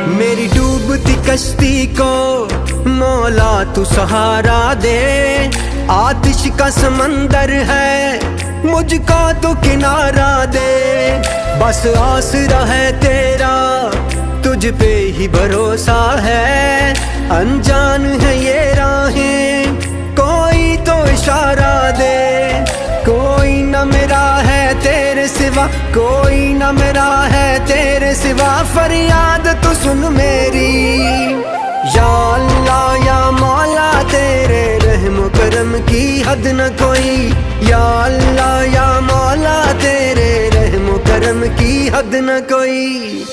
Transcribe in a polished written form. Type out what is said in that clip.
मेरी डूबती कश्ती को मौला तू सहारा दे। आतिश का समंदर है मुझको तो किनारा दे। बस आसरा है तेरा तुझ पे ही भरोसा है। अनजान है ये राहें कोई तो इशारा दे। कोई न मेरा है तेरे सिवा, कोई न मेरा है तेरे सिवा। फरियाद तू सुन मेरी या अल्लाह या मौला, तेरे रहम करम की हद न कोई। या अल्लाह या मौला, तेरे रहम करम की हद न कोई।